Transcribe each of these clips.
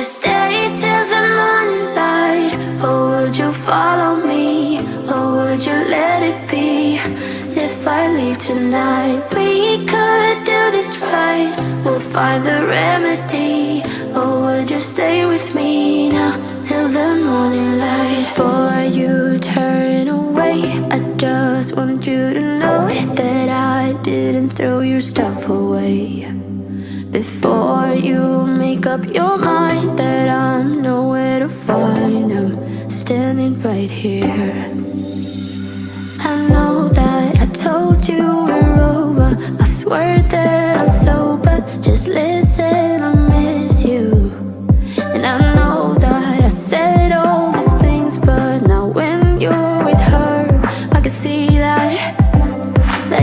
stay till the morning light? Or would you follow me? Or would you let it be? If I leave tonight, we could do this right. We'll find the remedy. Or would you stay with me now till the morning light? Before you turn away, I just want you to know that I didn't throw your stuff away. Before you make up your mind that I'm nowhere to find, I'm standing right here. I know that I told you we're over. I swear that I'm sober. Just listen, I miss you. And I know that I said all these things, but now when you're with her, I can see that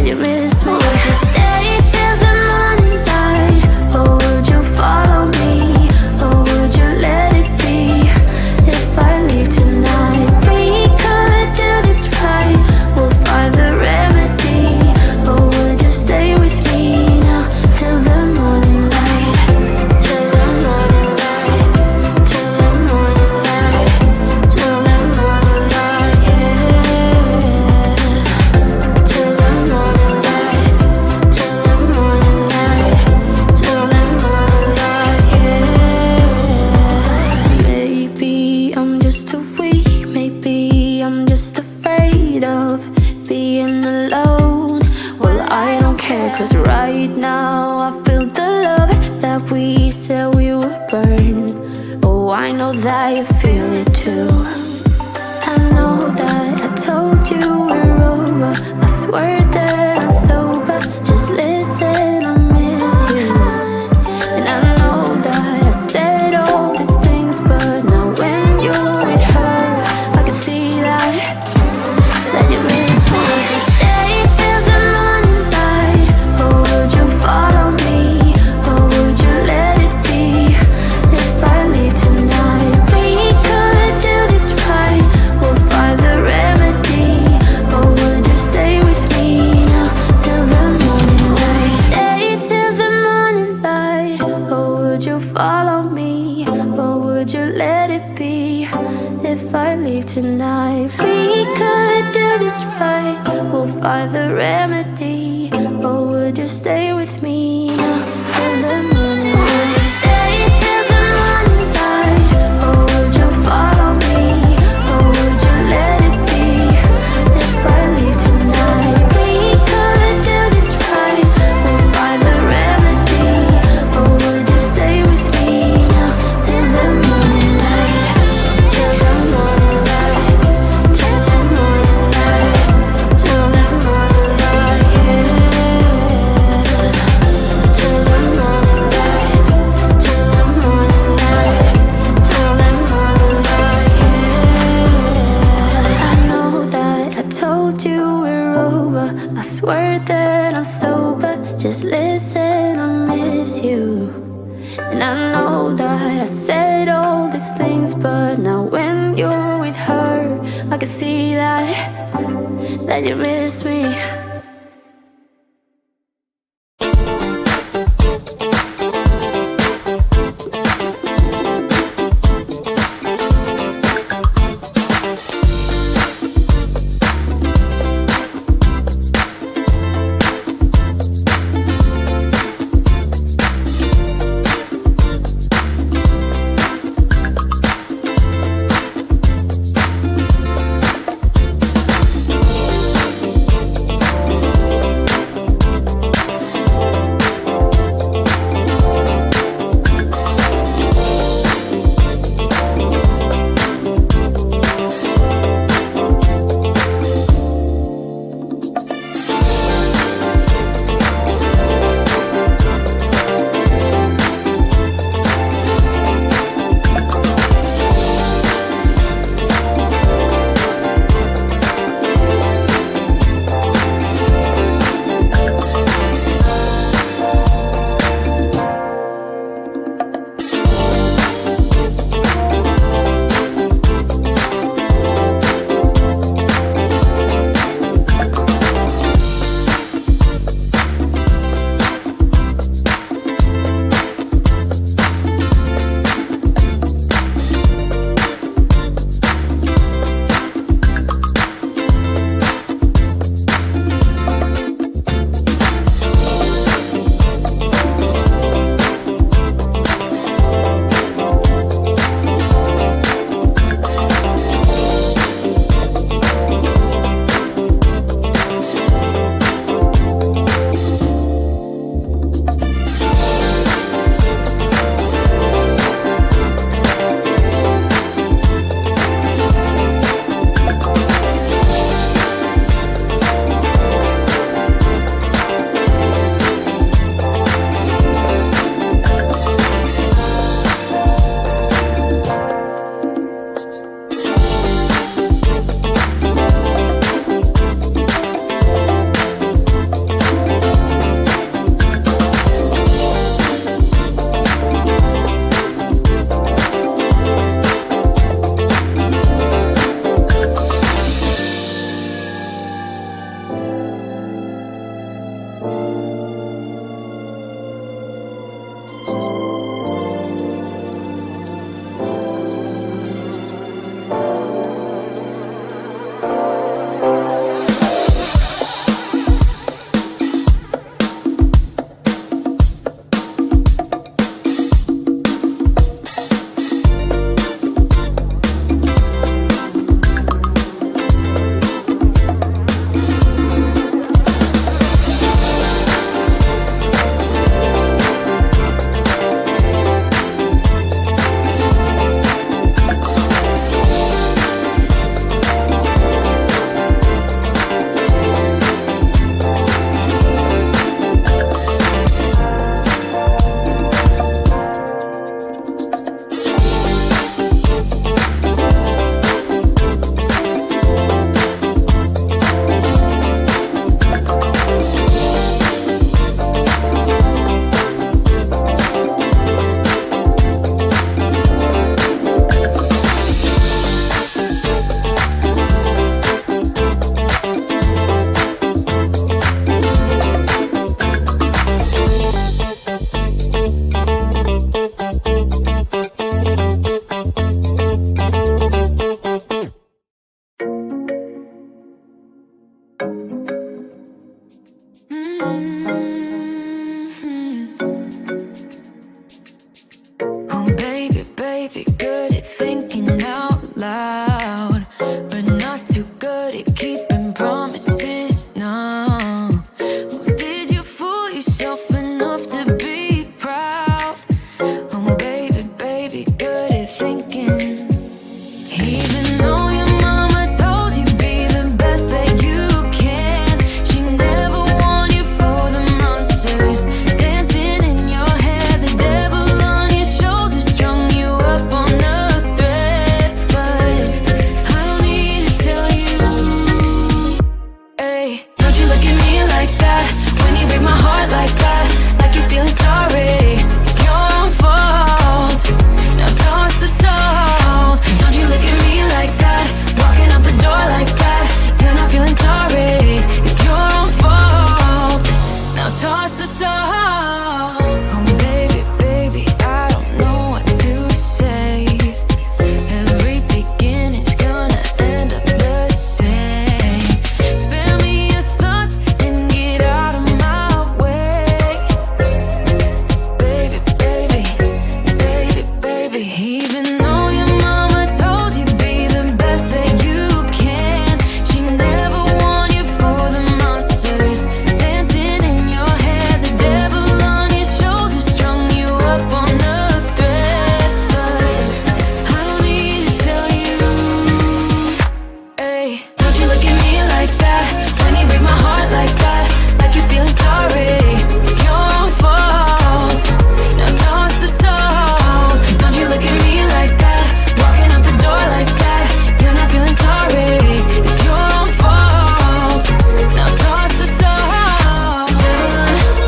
you miss me. Would you stay till the morning light? Or would you follow me? Or would you let it be? If I leave tonight, we could do this right. We'll find the remedy. Or would you stay with me now till the morning light? Till the morning light. Till the morning light. Till the morning light, yeah. Till the morning light. Till the morning light. Till the morning light, yeah. Maybe I'm just too weak. Maybe I'm just afraid of being alone. Well, I don't care, 'cause right now I feel the love that we said we would burn. Oh, I know that you feel it too. I know that I told you we're over. I swear that I'm sober. Just listen, I miss you. And I know that I said all these things, but now when you're with her, I can see that you miss me. Would you stay till the morning light? Or would you follow me? Or would you let it be? If I leave tonight, we could do this right. We'll find the remedy. Or would you stay with me now till the morning light? Stay till the morning light. Or would you follow me? Or would you let it be? If I leave tonight, we could do this right. We'll find the remedy. Or would you stay with me now till the morning light? Would you stay till the morning light? Or would you follow me? Or would you let it be? If I leave tonight, we could do this right. We'll find the remedy. Or would you stay with me now till the morning light? Till the morning light. Till the morning light. Till the morning light, yeah. Till the morning light. Till the morning light. Till the morning light, yeah. I know that I told you we're over. I swear that I'm sober. Just listen, I miss you. And I know that I said all these things, but now when you're with her, I can see that you miss me. good at thinking out loud, but not too good at keeping promises. No. Did you fool yourself enough to be proud? Oh, baby, baby, good at thinking. Even though your mama told you be the best that you can, she never warned you for the monsters dancing in your head, the devil on your shoulder strung you up on a thread. But I don't need to tell you, hey, don't you look at me like that when you break my heart like that, like you're feeling sorry. It's your own fault. Now toss the salt. Don't you look at me like that, walking out the door like that. You're not feeling sorry. It's your own fault. Now toss the salt. Oh, baby, baby, I don't know what to say. Every beginning's gonna end up the same. Spare me your thoughts and get out of my way. Baby, baby, baby, baby. Even though your mama told you be the best that you can, she never warned you for the monsters dancing in your head, the devil on your shoulder strung you up on a thread. But I don't need to tell you, hey, don't you look at me like that when you break my heart like that, like you're feeling sorry. It's your own fault. Now toss the salt. Don't you look at me like that, walking out the door like that. You're not feeling sorry. It's your own fault. Now toss the salt.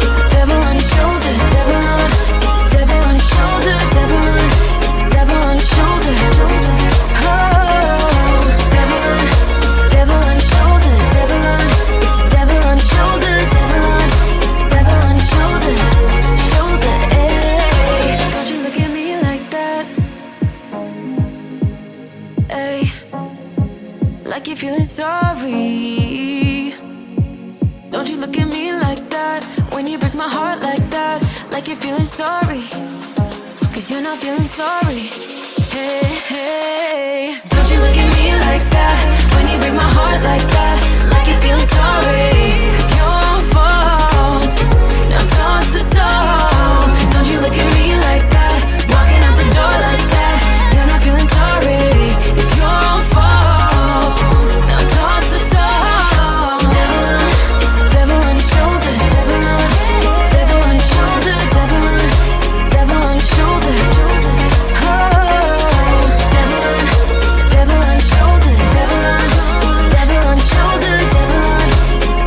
It's a devil on your shoulder. Devil on. It's a devil on your shoulder. Devil on. It's a devil on your shoulder. Oh, devil on. It's a devil on your shoulder. Devil on. It's a devil on your shoulder. Devil on. It's a devil on your shoulder. Shoulder. Hey, don't you look at me like that. Hey, like you're feeling sorry. Don't you look at me like that when you break my heart like that, like you're feeling sorry. Cause you're not feeling sorry. Hey, hey, don't you look at me like that when you break my heart like that, like you're feeling sorry. It's your own fault. Now toss the salt. Don't you look at me like that, walking out the door like that. You're not feeling sorry. It's your own fault. Now toss the salt. Devil on. It's a devil on your shoulder. Devil on. It's a devil on your shoulder. Devil on. It's a devil on your shoulder. Oh, devil on. It's a devil on your shoulder. Devil on. It's a devil on your shoulder. Devil on. It's a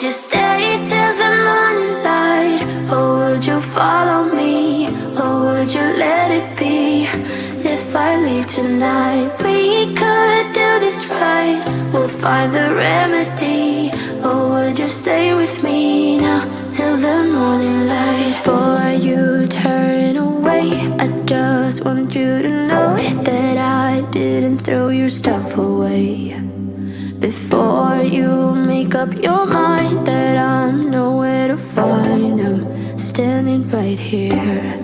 would you stay till the morning light? Or would you follow me? Or would you let it be? If I leave tonight, we could do this right. We'll find the remedy. Or would you stay with me now till the morning light? Before you turn away, I just want you to know that I didn't throw your stuff away. Before you make up your mind that I'm nowhere to find, I'm standing right here.